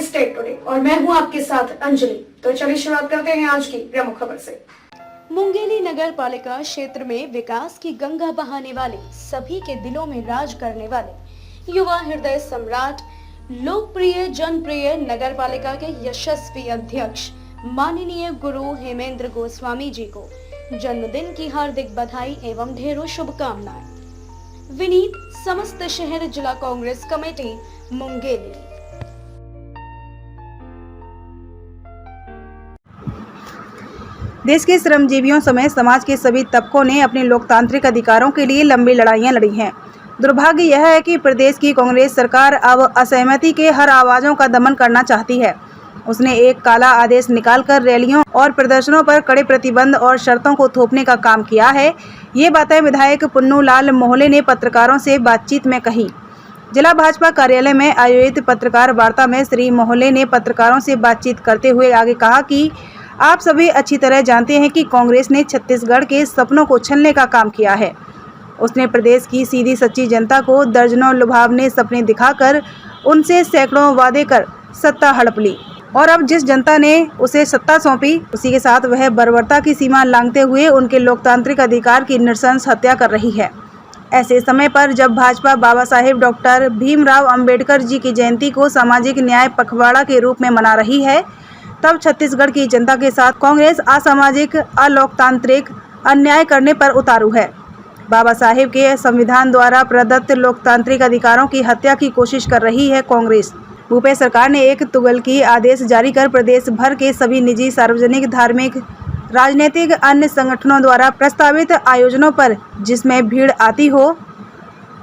State today और मैं हूं आपके साथ अंजलि। तो चलिए शुरुआत करते हैं आज की प्रमुख खबर से। मुंगेली नगर पालिका क्षेत्र में विकास की गंगा बहाने वाले, सभी के दिलों में राज करने वाले युवा हृदय सम्राट, लोकप्रिय जनप्रिय नगर पालिका के यशस्वी अध्यक्ष माननीय गुरु हेमेंद्र गोस्वामी जी को जन्मदिन की हार्दिक बधाई एवं ढेरों शुभकामनाएं। विनीत समस्त शहर जिला कांग्रेस कमेटी मुंगेली। देश के श्रमजीवियों समेत समाज के सभी तबकों ने अपने लोकतांत्रिक अधिकारों के लिए लंबी लड़ाइयां लड़ी हैं। दुर्भाग्य यह है कि प्रदेश की कांग्रेस सरकार अब असहमति के हर आवाजों का दमन करना चाहती है। उसने एक काला आदेश निकालकर रैलियों और प्रदर्शनों पर कड़े प्रतिबंध और शर्तों को थोपने का काम किया है। ये बातें विधायक पुन्नू लाल मोहले ने पत्रकारों से बातचीत में कही। जिला भाजपा कार्यालय में आयोजित पत्रकार वार्ता में श्री मोहले ने पत्रकारों से बातचीत करते हुए आगे कहा कि आप सभी अच्छी तरह जानते हैं कि कांग्रेस ने छत्तीसगढ़ के सपनों को छलने का काम किया है। उसने प्रदेश की सीधी सच्ची जनता को दर्जनों लुभावने सपने दिखाकर उनसे सैकड़ों वादे कर सत्ता हड़प ली और अब जिस जनता ने उसे सत्ता सौंपी, उसी के साथ वह बर्बरता की सीमा लांघते हुए उनके लोकतांत्रिक अधिकार की नृशंस हत्या कर रही है। ऐसे समय पर जब भाजपा बाबा साहेब डॉक्टर भीमराव अंबेडकर जी की जयंती को सामाजिक न्याय पखवाड़ा के रूप में मना रही है, तब छत्तीसगढ़ की जनता के साथ कांग्रेस असामाजिक, अलोकतांत्रिक अन्याय करने पर उतारू है। बाबा साहेब के संविधान द्वारा प्रदत्त लोकतांत्रिक अधिकारों की हत्या की कोशिश कर रही है कांग्रेस। भूपेश सरकार ने एक तुगलकी आदेश जारी कर प्रदेश भर के सभी निजी, सार्वजनिक, धार्मिक, राजनीतिक अन्य संगठनों द्वारा प्रस्तावित आयोजनों पर जिसमें भीड़ आती हो,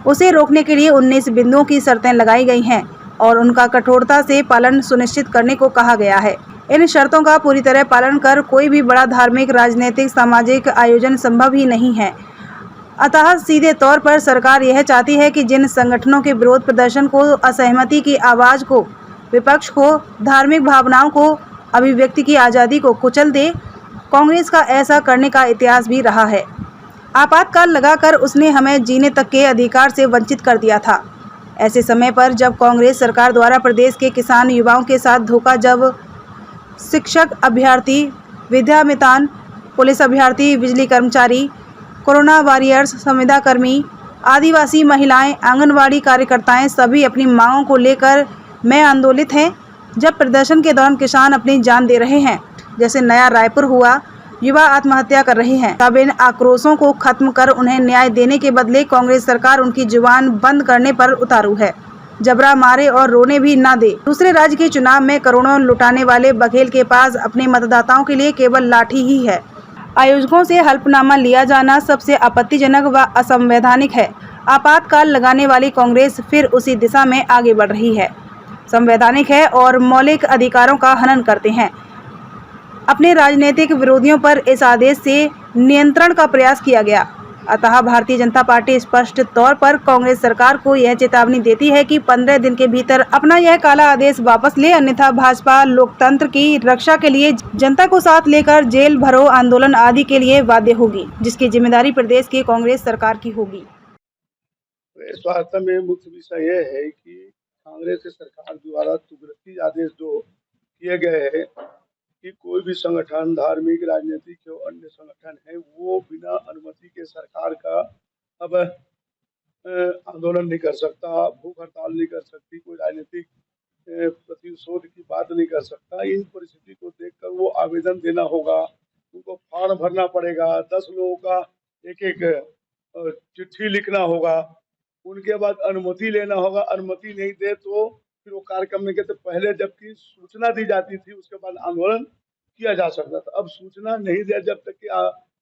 उसे रोकने के लिए 19 बिंदुओं की शर्तें लगाई गई हैं और उनका कठोरता से पालन सुनिश्चित करने को कहा गया है। इन शर्तों का पूरी तरह पालन कर कोई भी बड़ा धार्मिक, राजनीतिक, सामाजिक आयोजन संभव ही नहीं है। अतः सीधे तौर पर सरकार यह चाहती है कि जिन संगठनों के विरोध प्रदर्शन को, असहमति की आवाज़ को, विपक्ष को, धार्मिक भावनाओं को, अभिव्यक्ति की आज़ादी को कुचल दे। कांग्रेस का ऐसा करने का इतिहास भी रहा है। आपातकाल लगाकर उसने हमें जीने तक के अधिकार से वंचित कर दिया था। ऐसे समय पर जब कांग्रेस सरकार द्वारा प्रदेश के किसान युवाओं के साथ धोखा, जब शिक्षक, अभ्यर्थी, विद्या मितान, पुलिस अभ्यर्थी, बिजली कर्मचारी, कोरोना वॉरियर्स, संविदा कर्मी, आदिवासी महिलाएं, आंगनवाड़ी कार्यकर्ताएं सभी अपनी मांगों को लेकर में आंदोलित हैं, जब प्रदर्शन के दौरान किसान अपनी जान दे रहे हैं, जैसे नया रायपुर हुआ, युवा आत्महत्या कर रहे हैं, तब इन आक्रोशों को खत्म कर उन्हें न्याय देने के बदले कांग्रेस सरकार उनकी जुबान बंद करने पर उतारू है। जबरा मारे और रोने भी ना दे। दूसरे राज्य के चुनाव में करोड़ों लुटाने वाले बघेल के पास अपने मतदाताओं के लिए केवल लाठी ही है। आयोजकों से हल्फनामा लिया जाना सबसे आपत्तिजनक व असंवैधानिक है। आपातकाल लगाने वाली कांग्रेस फिर उसी दिशा में आगे बढ़ रही है। संवैधानिक है और मौलिक अधिकारों का हनन करते हैं। अपने राजनीतिक विरोधियों पर इस आदेश से नियंत्रण का प्रयास किया गया। अतः भारतीय जनता पार्टी स्पष्ट तौर पर कांग्रेस सरकार को यह चेतावनी देती है कि 15 दिन के भीतर अपना यह काला आदेश वापस ले, अन्यथा भाजपा लोकतंत्र की रक्षा के लिए जनता को साथ लेकर जेल भरो आंदोलन आदि के लिए बाध्य होगी, जिसकी जिम्मेदारी प्रदेश की कांग्रेस सरकार की होगी। इस वार्ता में मुख्य विषय यह है कि कांग्रेस सरकार द्वारा तुगलकी आदेश जो किए गए हैं कि कोई भी संगठन, धार्मिक, राजनीतिक या अन्य संगठन है, वो बिना अनुमति के सरकार का अब आंदोलन नहीं कर सकता, भूख हड़ताल नहीं कर सकती, कोई राजनीतिक प्रतिशोध की बात नहीं कर सकता। इन परिस्थिति को देखकर वो आवेदन देना होगा, उनको फॉर्म भरना पड़ेगा, 10 लोगों का एक चिट्ठी लिखना होगा, उनके बाद अनुमति लेना होगा। अनुमति नहीं दे तो फिर वो कार्यक्रम में कहते, पहले जबकि सूचना दी जाती थी उसके बाद आंदोलन किया जा सकता था। अब सूचना नहीं दिया, जब तक कि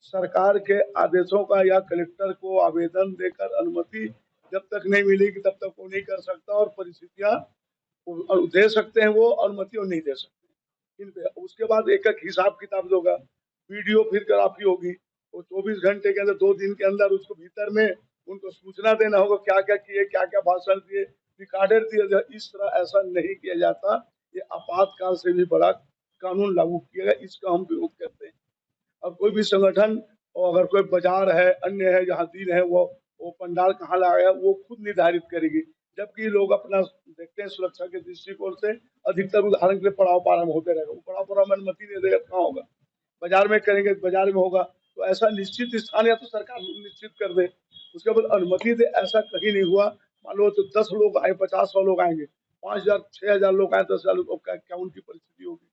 सरकार के आदेशों का या कलेक्टर को आवेदन देकर अनुमति जब तक नहीं मिलेगी तब तक वो नहीं कर सकता और परिस्थितियां दे सकते हैं वो अनुमति और नहीं दे सकते इन पे। उसके बाद एक एक हिसाब किताब होगा, वीडियो फिर ग्राफी होगी, वो 24 घंटे के अंदर 2 दिन के अंदर उसको भीतर में उनको सूचना देना होगा, क्या क्या किए, क्या क्या भाषण दिए, रिकॉर्डेड दिए। इस तरह ऐसा नहीं किया जाता। ये आपातकाल से भी बड़ा कानून लागू किया गया, इसका हम विरोध करते हैं। अब कोई भी संगठन और अगर कोई बाजार है, अन्य है, जहाँ दिन है, वो पंडाल कहाँ लगाया वो खुद निर्धारित करेगी। जबकि लोग अपना देखते हैं सुरक्षा के दृष्टिकोण से। अधिकतर उदाहरण के लिए पड़ाव पारा में होते रहेगा, वो पड़ाव में अनुमति नहीं देगा, कहाँ होगा? बाजार में करेंगे, बाजार में होगा। तो ऐसा निश्चित स्थान या तो सरकार निश्चित कर दे, उसके बाद अनुमति दे। ऐसा कहीं नहीं हुआ। मान लो तो 10 लोग आए, 50-100 लोग आएंगे, 5000 6000 लोग आए, 10,000 लोग, क्या उनकी परिस्थिति होगी?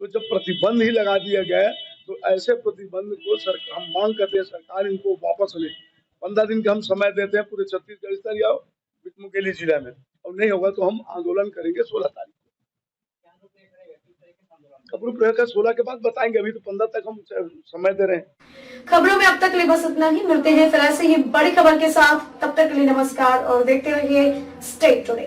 तो जब प्रतिबंध ही लगा दिया गया तो ऐसे प्रतिबंध को सरकार, हम मांग करते हैं सरकार इनको वापस ले। 15 दिन का हम समय देते हैं पूरे छत्तीसगढ़ स्तर या मुंगेली जिला में, और नहीं होगा तो हम आंदोलन करेंगे 16 तारीख को। कपड़ू प्रयोग का 16 के बाद बताएंगे, अभी तो 15 तक हम समय दे रहे हैं। खबरों में अब तक के लिए बस इतना ही। मिलते हैं फिर ऐसे ही बड़ी खबर के साथ। तब तक के लिए नमस्कार और देखते रहिए स्टे टुडे।